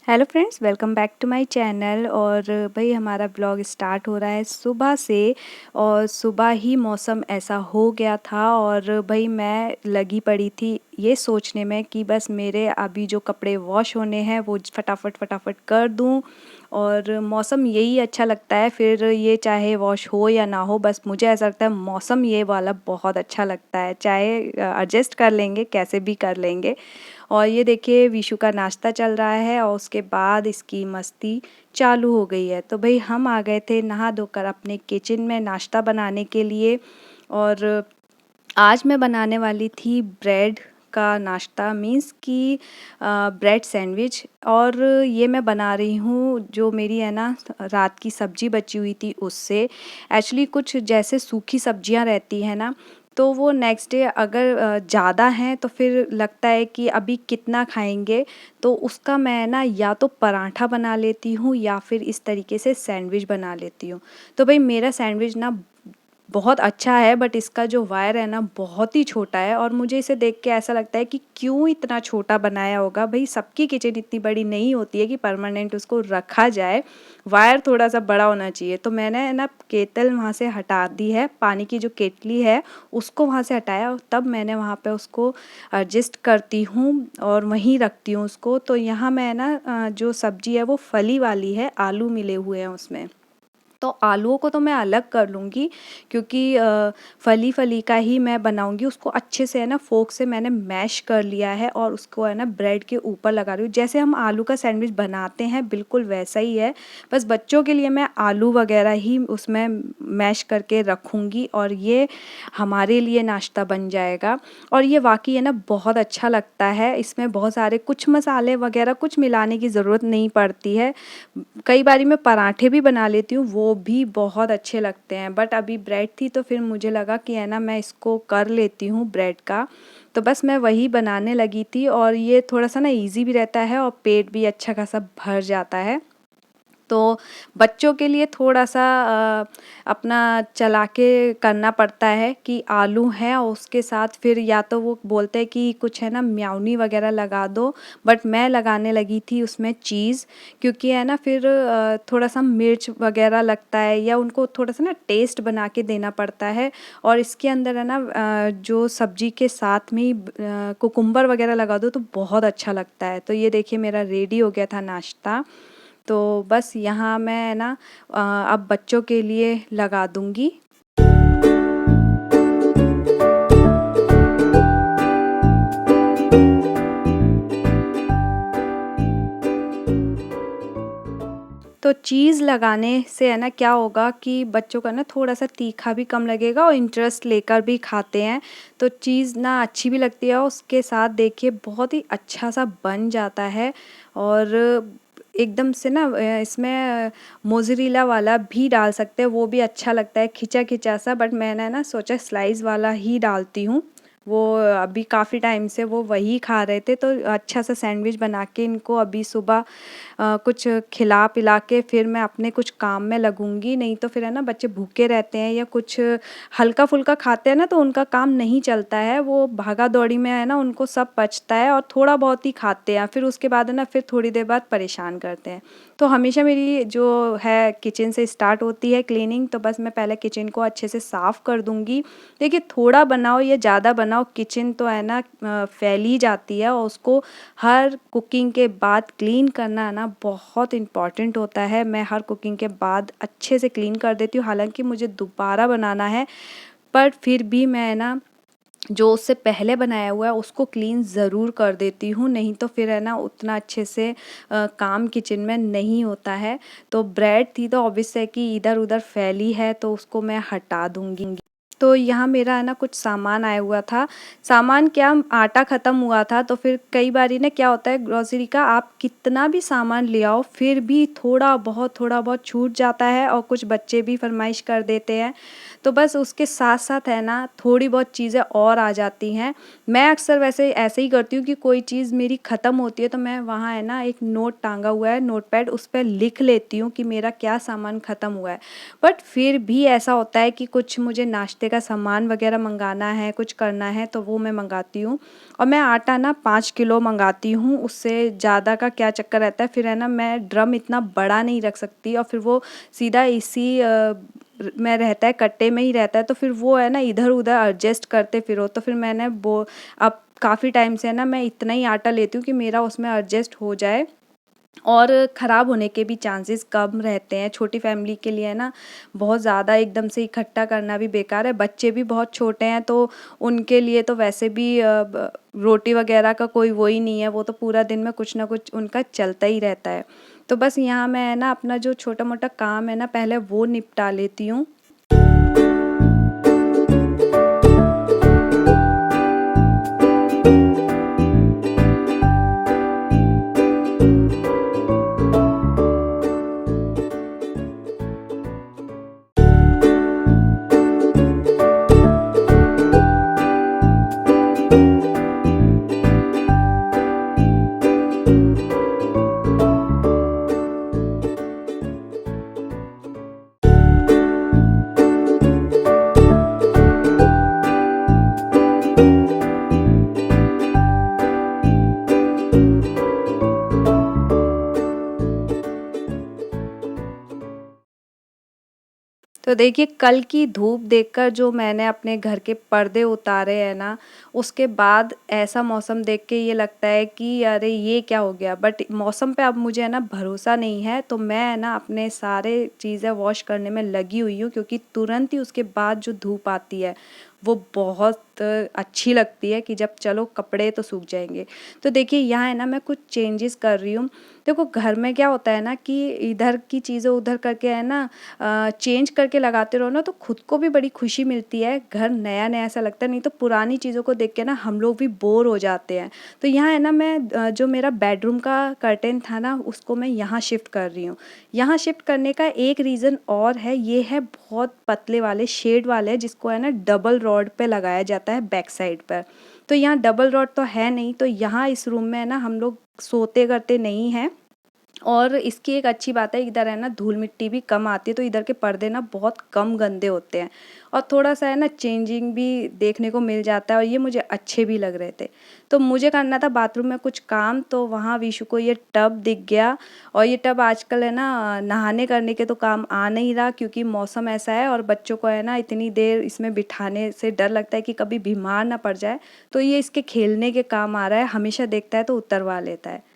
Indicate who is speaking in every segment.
Speaker 1: Hello friends, welcome back to my channel. और भाई हमारा ब्लॉग स्टार्ट हो रहा है सुबह से। और सुबह ही मौसम ऐसा हो गया था और भाई मैं लगी पड़ी थी ये सोचने में कि बस मेरे अभी जो कपड़े वॉश होने हैं वो फटाफट फटाफट कर दूं। और मौसम यही अच्छा लगता है, फिर ये चाहे वॉश हो या ना हो, बस मुझे ऐसा लगता है मौसम ये वाला बहुत अच्छा लगता है, चाहे एडजस्ट कर लेंगे, कैसे भी कर लेंगे। और ये देखिए विशु का नाश्ता चल रहा है और उसके बाद इसकी मस्ती चालू हो गई है। तो भाई हम आ गए थे नहा धोकर अपने किचन में नाश्ता बनाने के लिए। और आज मैं बनाने वाली थी ब्रेड का नाश्ता, मीन्स कि ब्रेड सैंडविच। और ये मैं बना रही हूँ जो मेरी है ना रात की सब्जी बची हुई थी उससे। एक्चुअली कुछ जैसे सूखी सब्जियाँ रहती हैं ना, तो वो नेक्स्ट डे अगर ज़्यादा हैं तो फिर लगता है कि अभी कितना खाएंगे, तो उसका मैं ना या तो पराठा बना लेती हूँ या फिर इस तरीके से सैंडविच बना लेती हूँ। तो भाई मेरा सैंडविच ना बहुत अच्छा है, बट इसका जो वायर है ना बहुत ही छोटा है और मुझे इसे देख के ऐसा लगता है कि क्यों इतना छोटा बनाया होगा। भाई सबकी किचन इतनी बड़ी नहीं होती है कि परमानेंट उसको रखा जाए, वायर थोड़ा सा बड़ा होना चाहिए। तो मैंने ना केतल वहाँ से हटा दी है, पानी की जो केतली है उसको वहाँ से हटाया और तब मैंने वहाँ पे उसको एडजस्ट करती हूँ और वहीं रखती हूँ उसको। तो यहाँ मैं ना जो सब्जी है वो फली वाली है, आलू मिले हुए हैं उसमें। तो आलूओं को तो मैं अलग कर लूँगी क्योंकि फली फली का ही मैं बनाऊँगी। उसको अच्छे से है ना फोक से मैंने मैश कर लिया है और उसको है ना ब्रेड के ऊपर लगा रही हूँ, जैसे हम आलू का सैंडविच बनाते हैं बिल्कुल वैसा ही है। बस बच्चों के लिए मैं आलू वगैरह ही उसमें मैश करके रखूँगी और ये हमारे लिए नाश्ता बन जाएगा। और ये वाकई है ना बहुत अच्छा लगता है, इसमें बहुत सारे कुछ मसाले वगैरह कुछ मिलाने की ज़रूरत नहीं पड़ती है। कई बारी मैं पराठे भी बना लेती हूँ, वो भी बहुत अच्छे लगते हैं, बट अभी ब्रेड थी तो फिर मुझे लगा कि है ना मैं इसको कर लेती हूँ ब्रेड का। तो बस मैं वही बनाने लगी थी और ये थोड़ा सा ना इजी भी रहता है और पेट भी अच्छा खासा भर जाता है। तो बच्चों के लिए थोड़ा-सा अपना चला के करना पड़ता है कि आलू हैं और उसके साथ फिर या तो वो बोलते हैं कि कुछ है ना मेयोनी वगैरह लगा दो, बट मैं लगाने लगी थी उसमें चीज़, क्योंकि है ना फिर थोड़ा-सा मिर्च वगैरह लगता है या उनको थोड़ा-सा ना टेस्ट बना के देना पड़ता है। और इसके अंदर है ना जो सब्ज़ी के साथ में ही कुकुम्बर वगैरह लगा दो तो बहुत अच्छा लगता है। तो ये देखिए मेरा रेडी हो गया था नाश्ता। तो बस यहाँ मैं ना अब बच्चों के लिए लगा दूँगी। तो चीज़ लगाने से है ना क्या होगा कि बच्चों का ना थोड़ा-सा तीखा भी कम लगेगा और इंटरेस्ट लेकर भी खाते हैं। तो चीज़ ना अच्छी भी लगती है और उसके साथ देखिए बहुत ही अच्छा-सा बन जाता है। और एकदम से ना इसमें मोज़रेला वाला भी डाल सकते हैं, वो भी अच्छा लगता है खिंचा-खिंचा सा, बट मैंने ना सोचा स्लाइस वाला ही डालती हूँ। वो अभी काफ़ी टाइम से वो वही खा रहे थे, तो अच्छा-सा सैंडविच बना के इनको अभी सुबह कुछ खिला-पिला के फिर मैं अपने कुछ काम में लगूँगी। नहीं तो फिर है ना बच्चे भूखे रहते हैं या कुछ हल्का-फुल्का खाते हैं ना तो उनका काम नहीं चलता है। वो भागा-दौड़ी में है ना उनको सब पचता है और थोड़ा बहुत ही खाते हैं। फिर उसके बाद है ना फिर थोड़ी देर बाद परेशान करते हैं। तो हमेशा मेरी जो है किचन से स्टार्ट होती है क्लीनिंग, तो बस मैं पहले किचन को अच्छे से साफ़ कर दूँगी। देखिए थोड़ा बनाओ या ज़्यादा बनाओ, किचन तो है ना फैल ही जाती है और उसको हर कुकिंग के बाद क्लीन करना है ना बहुत इम्पॉर्टेंट होता है। मैं हर कुकिंग के बाद अच्छे से क्लीन कर देती हूँ, हालाँकि मुझे दोबारा बनाना है, पर फिर भी मैं ना जो उससे पहले बनाया हुआ है उसको क्लीन ज़रूर कर देती हूँ, नहीं तो फिर है ना उतना अच्छे से काम किचन में नहीं होता है। तो ब्रेड थी तो ऑब्वियस है कि इधर-उधर फैली है तो उसको मैं हटा दूँगी। तो यहाँ मेरा है ना कुछ सामान आया हुआ था, सामान क्या आटा ख़त्म हुआ था, तो फिर कई बारी ना क्या होता है ग्रोसरी का आप कितना भी सामान ले आओ फिर भी थोड़ा बहुत छूट जाता है और कुछ बच्चे भी फ़रमाइश कर देते हैं। तो बस उसके साथ-साथ है ना थोड़ी बहुत चीज़ें और आ जाती हैं। मैं अक्सर वैसे ऐसे ही करती हूँ कि कोई चीज़ मेरी ख़त्म होती है तो मैं वहाँ है ना एक नोट टाँगा हुआ है नोटपैड, उस पे लिख लेती हूँ कि मेरा क्या सामान ख़त्म हुआ है। बट फिर भी ऐसा होता है कि कुछ मुझे नाश्ते घर का सामान वगैरह मंगाना है, कुछ करना है तो वो मैं मंगाती हूँ। और मैं आटा ना 5 किलो मंगाती हूँ, उससे ज़्यादा का क्या चक्कर रहता है, फिर है ना मैं ड्रम इतना बड़ा नहीं रख सकती और फिर वो सीधा इसी में रहता है, कट्टे में ही रहता है, तो फिर वो है ना इधर-उधर एडजस्ट करते फिरो। तो फिर मैंने वो अब काफ़ी टाइम से है ना मैं इतना ही आटा लेती हूँ कि मेरा उसमें एडजस्ट हो जाए और ख़राब होने के भी चांसेस कम रहते हैं। छोटी फैमिली के लिए है ना बहुत ज़्यादा एकदम से इकट्ठा करना भी बेकार है। बच्चे भी बहुत छोटे हैं तो उनके लिए तो वैसे भी रोटी वगैरह का कोई वो ही नहीं है, वो तो पूरा दिन में कुछ ना कुछ उनका चलता ही रहता है। तो बस यहाँ मैं है ना अपना जो छोटा-मोटा काम है ना पहले वो निपटा लेती हूँ। तो देखिए कल की धूप देखकर जो मैंने अपने घर के पर्दे उतारे हैं ना, उसके बाद ऐसा मौसम देख के ये लगता है कि अरे ये क्या हो गया? बट मौसम पे अब मुझे है ना भरोसा नहीं है, तो मैं है ना अपने सारे चीज़ें वॉश करने में लगी हुई हूँ क्योंकि तुरंत ही उसके बाद जो धूप आती है, वो बहुत अच्छी लगती है कि जब चलो कपड़े तो सूख जाएँगे। तो देखिए यहाँ है ना मैं कुछ चेंजेस कर रही हूँ। देखो घर में क्या होता है ना कि इधर की चीज़ें उधर करके है ना चेंज करके लगाते रहो ना तो खुद को भी बड़ी खुशी मिलती है, घर नया-नया सा लगता है, नहीं तो पुरानी चीज़ों को देख के ना हम लोग भी बोर हो जाते हैं। तो यहाँ है ना मैं जो मेरा बेडरूम का कर्टेन था ना उसको मैं यहाँ शिफ्ट कर रही हूँ। यहाँ शिफ्ट करने का एक रीज़न और है, ये है बहुत पतले वाले शेड वाले जिसको है ना डबल रॉड पे लगाया जाता है बैक साइड पर। तो यहाँ डबल रॉड तो है नहीं, तो यहाँ इस रूम में है ना हम लोग सोते करते नहीं हैं। और इसकी एक अच्छी बात है इधर है ना धूल मिट्टी भी कम आती है तो इधर के पर्दे ना बहुत कम गंदे होते हैं और थोड़ा-सा है ना चेंजिंग भी देखने को मिल जाता है और ये मुझे अच्छे भी लग रहे थे। तो मुझे करना था बाथरूम में कुछ काम तो वहाँ विशु को ये टब दिख गया और ये टब आजकल है ना नहाने करने के तो काम आ नहीं रहा क्योंकि मौसम ऐसा है और बच्चों को है ना इतनी देर इसमें बिठाने से डर लगता है कि कभी बीमार ना पड़ जाए, तो ये इसके खेलने के काम आ रहा है, हमेशा देखता है तो उतरवा लेता है।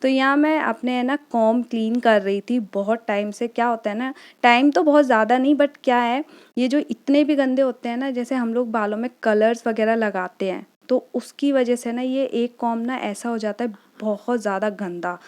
Speaker 1: तो यहाँ मैं अपने है ना कॉम्ब क्लीन कर रही थी बहुत टाइम से। क्या होता है ना टाइम तो बहुत ज़्यादा नहीं बट क्या है ये जो इतने भी गंदे होते हैं ना जैसे हम लोग बालों में कलर्स वगैरह लगाते हैं तो उसकी वजह से ना ये एक कॉम्ब ना ऐसा हो जाता है बहुत ज़्यादा गंदा।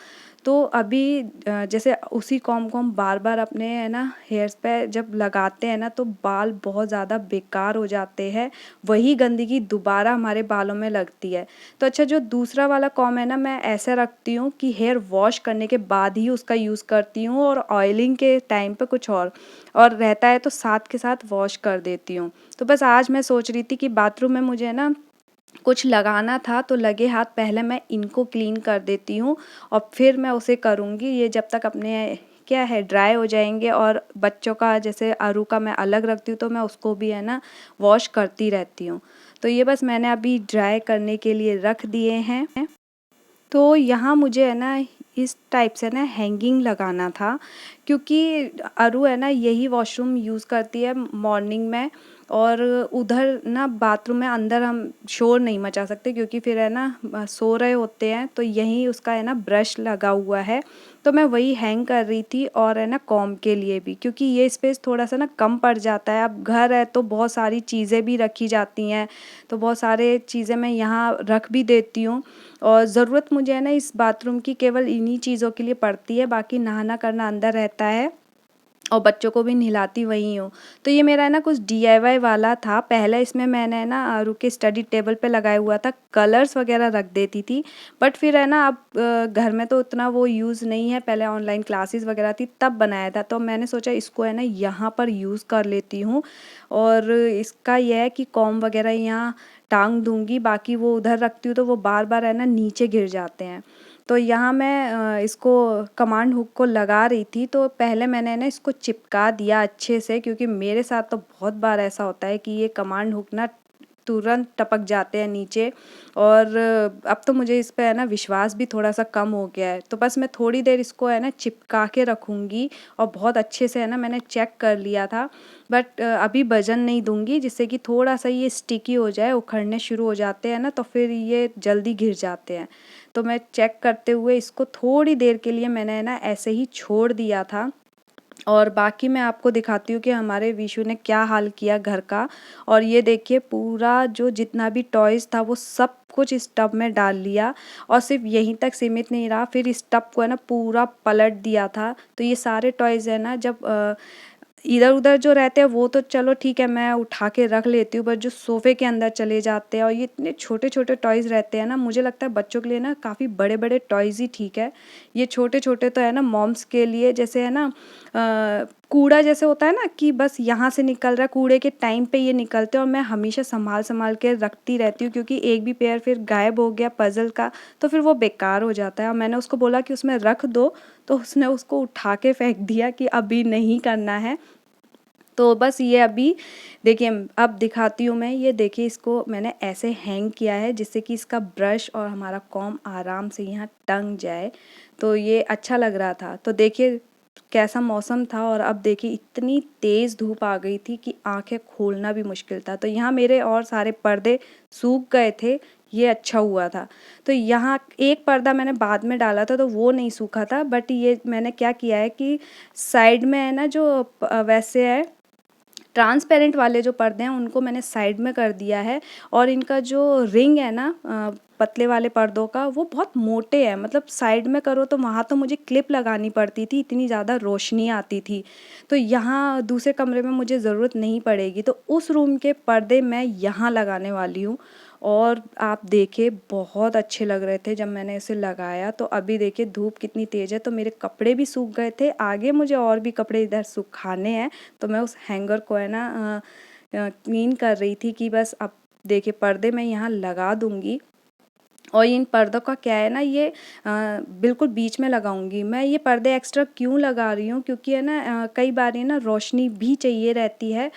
Speaker 1: तो अभी जैसे उसी कॉम्ब को हम बार-बार अपने है ना हेयर्स पे जब लगाते हैं ना तो बाल बहुत ज़्यादा बेकार हो जाते हैं, वही गंदगी दोबारा हमारे बालों में लगती है। तो अच्छा जो दूसरा वाला कॉम्ब है ना मैं ऐसे रखती हूँ कि हेयर वॉश करने के बाद ही उसका यूज़ करती हूँ और ऑयलिंग के टाइम पे कुछ और रहता है तो साथ के साथ वॉश कर देती हूँ। तो बस आज मैं सोच रही थी कि बाथरूम में मुझे है ना कुछ लगाना था तो लगे हाथ पहले मैं इनको क्लीन कर देती हूँ और फिर मैं उसे करूँगी। ये जब तक अपने क्या है ड्राई हो जाएँगे और बच्चों का जैसे अरू का मैं अलग रखती हूँ तो मैं उसको भी है ना वॉश करती रहती हूँ। तो ये बस मैंने अभी ड्राई करने के लिए रख दिए हैं। तो यहाँ मुझे है ना इस टाइप से ना हैंगिंग लगाना था क्योंकि अरू है ना यही वॉशरूम यूज़ करती है मॉर्निंग में और उधर ना बाथरूम में अंदर हम शोर नहीं मचा सकते क्योंकि फिर है ना सो रहे होते हैं तो यहीं उसका है ना ब्रश लगा हुआ है। तो मैं वही हैंग कर रही थी और है ना कॉम्ब के लिए भी क्योंकि ये स्पेस थोड़ा सा ना कम पड़ जाता है। अब घर है तो बहुत सारी चीज़ें भी रखी जाती हैं तो बहुत सारे चीज़ें मैं यहाँ रख भी देती हूँ और ज़रूरत मुझे है ना इस बाथरूम की केवल इन्हीं चीज़ों के लिए पड़ती है, बाकी नहाना करना अंदर रहता है और बच्चों को भी नहलाती वहीं हूँ। तो ये मेरा है ना कुछ डीआईवाई वाला था, पहले इसमें मैंने है ना अरू के स्टडी टेबल पे लगाया हुआ था, कलर्स वगैरह रख देती थी। बट फिर है ना अब घर में तो उतना वो यूज़ नहीं है, पहले ऑनलाइन क्लासेस वगैरह थी तब बनाया था, तो मैंने सोचा इसको है ना यहाँ पर यूज़ कर लेती हूँ और इसका ये है कि कॉम्ब वगैरह यहाँ टांग दूँगी, बाकी वो उधर रखती हूँ तो वो बार-बार है ना नीचे गिर जाते हैं। तो यहाँ मैं इसको कमांड हुक को लगा रही थी, तो पहले मैंने ना इसको चिपका दिया अच्छे से, क्योंकि मेरे साथ तो बहुत बार ऐसा होता है कि ये कमांड हुक ना तुरंत टपक जाते हैं नीचे। और अब तो मुझे इस पे है ना विश्वास भी थोड़ा सा कम हो गया है। तो बस मैं थोड़ी देर इसको है ना चिपका के रखूँगी, और बहुत अच्छे से है ना मैंने चेक कर लिया था। बट अभी वज़न नहीं दूँगी, जिससे कि थोड़ा सा ये स्टिकी हो जाए, उखड़ने शुरू हो जाते हैं ना तो फिर ये जल्दी घिर जाते हैं। तो मैं चेक करते हुए इसको थोड़ी देर के लिए मैंने है ना ऐसे ही छोड़ दिया था। और बाकी मैं आपको दिखाती हूँ कि हमारे विशु ने क्या हाल किया घर का। और ये देखिए, पूरा जो जितना भी टॉयज़ था वो सब कुछ इस टब में डाल लिया, और सिर्फ यहीं तक सीमित नहीं रहा, फिर इस टब को है ना पूरा पलट दिया था। तो ये सारे टॉयज़ है ना, जब इधर-उधर जो रहते हैं वो तो चलो ठीक है, मैं उठा के रख लेती हूँ, बट जो सोफ़े के अंदर चले जाते हैं और ये इतने छोटे-छोटे टॉयज़ रहते हैं ना, मुझे लगता है बच्चों के लिए ना काफ़ी बड़े-बड़े टॉयज़ ही ठीक है। ये छोटे-छोटे तो है ना मॉम्स के लिए, जैसे है ना कूड़ा जैसे होता है ना कि बस यहाँ से निकल रहा है, कूड़े के टाइम पे ये निकलते हैं, और मैं हमेशा सँभाल-सँभाल के रखती रहती हूँ, क्योंकि एक भी पेयर फिर गायब हो गया पज़ल का तो फिर वो बेकार हो जाता है। और मैंने उसको बोला कि उसमें रख दो, तो उसने उसको उठा के फेंक दिया कि अभी नहीं करना है। तो बस ये अभी देखिए, अब दिखाती हूँ मैं। ये देखिए, इसको मैंने ऐसे हैंग किया है जिससे कि इसका ब्रश और हमारा कॉम्ब आराम से यहाँ टंग जाए। तो ये अच्छा लग रहा था। तो देखिए कैसा मौसम था, और अब देखिए इतनी तेज़ धूप आ गई थी कि आंखें खोलना भी मुश्किल था। तो यहाँ मेरे और सारे पर्दे सूख गए थे, ये अच्छा हुआ था। तो यहाँ एक पर्दा मैंने बाद में डाला था तो वो नहीं सूखा था, बट ये मैंने क्या किया है कि साइड में है ना जो वैसे है ट्रांसपेरेंट वाले जो पर्दे हैं उनको मैंने साइड में कर दिया है। और इनका जो रिंग है ना पतले वाले पर्दों का, वो बहुत मोटे हैं। मतलब साइड में करो तो वहाँ तो मुझे क्लिप लगानी पड़ती थी, इतनी ज़्यादा रोशनी आती थी। तो यहाँ दूसरे कमरे में मुझे ज़रूरत नहीं पड़ेगी, तो उस रूम के पर्दे मैं यहाँ लगाने वाली हूँ। और आप देखिए बहुत अच्छे लग रहे थे जब मैंने इसे लगाया। तो अभी देखिए धूप कितनी तेज़ है, तो मेरे कपड़े भी सूख गए थे। आगे मुझे और भी कपड़े इधर सुखाने हैं, तो मैं उस हैंगर को है ना क्लीन कर रही थी कि बस अब देखिए पर्दे मैं यहाँ लगा दूँगी। और इन पर्दों का क्या है ना, ये बिल्कुल बीच में लगाऊंगी मैं। ये पर्दे एक्स्ट्रा क्यों लगा रही हूँ, क्योंकि है ना कई बार ये ना रोशनी भी चाहिए रहती है।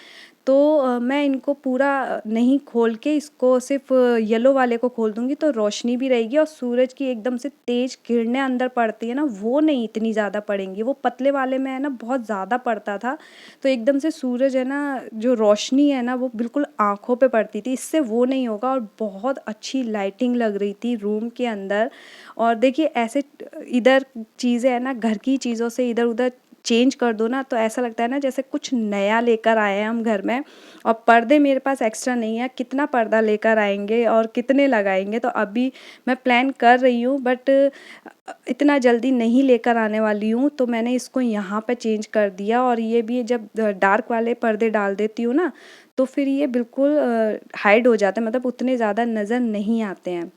Speaker 1: तो मैं इनको पूरा नहीं खोल के इसको सिर्फ येलो वाले को खोल दूँगी, तो रोशनी भी रहेगी, और सूरज की एकदम से तेज़ किरणें अंदर पड़ती है ना, वो नहीं इतनी ज़्यादा पड़ेंगी। वो पतले वाले में है ना बहुत ज़्यादा पड़ता था, तो एकदम से सूरज है ना, जो रोशनी है ना वो बिल्कुल आँखों पे पड़ती थी। इससे वो नहीं होगा, और बहुत अच्छी लाइटिंग लग रही थी रूम के अंदर। और देखिए ऐसे इधर चीज़ें है ना, घर की चीज़ों से इधर-उधर चेंज कर दो ना, तो ऐसा लगता है ना जैसे कुछ नया लेकर आए हैं हम घर में। और पर्दे मेरे पास एक्स्ट्रा नहीं है, कितना पर्दा लेकर आएँगे और कितने लगाएँगे। तो अभी मैं प्लान कर रही हूँ, बट इतना जल्दी नहीं लेकर आने वाली हूँ। तो मैंने इसको यहाँ पे चेंज कर दिया, और ये भी जब डार्क वाले पर्दे डाल देती हूँ ना, तो फिर ये बिल्कुल हाइड हो जाते हैं, मतलब उतने ज़्यादा नज़र नहीं आते हैं।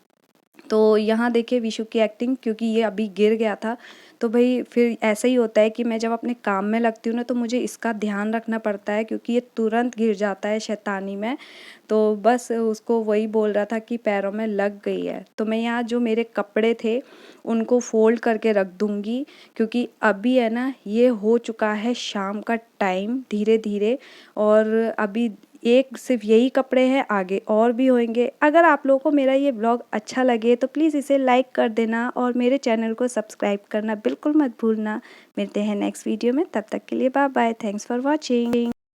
Speaker 1: तो यहाँ देखिए विशु की एक्टिंग, क्योंकि ये अभी गिर गया था। तो भाई फिर ऐसा ही होता है कि मैं जब अपने काम में लगती हूँ ना, तो मुझे इसका ध्यान रखना पड़ता है, क्योंकि ये तुरंत गिर जाता है शैतानी में। तो बस उसको वही बोल रहा था कि पैरों में लग गई है। तो मैं यहाँ जो मेरे कपड़े थे उनको फ़ोल्ड करके रख दूँगी, क्योंकि अभी है ना ये हो चुका है शाम का टाइम धीरे-धीरे। और अभी एक सिर्फ यही कपड़े हैं, आगे और भी होंगे। अगर आप लोगों को मेरा ये ब्लॉग अच्छा लगे तो प्लीज़ इसे लाइक कर देना, और मेरे चैनल को सब्सक्राइब करना बिल्कुल मत भूलना। मिलते हैं नेक्स्ट वीडियो में, तब तक के लिए bye bye. Thanks for watching.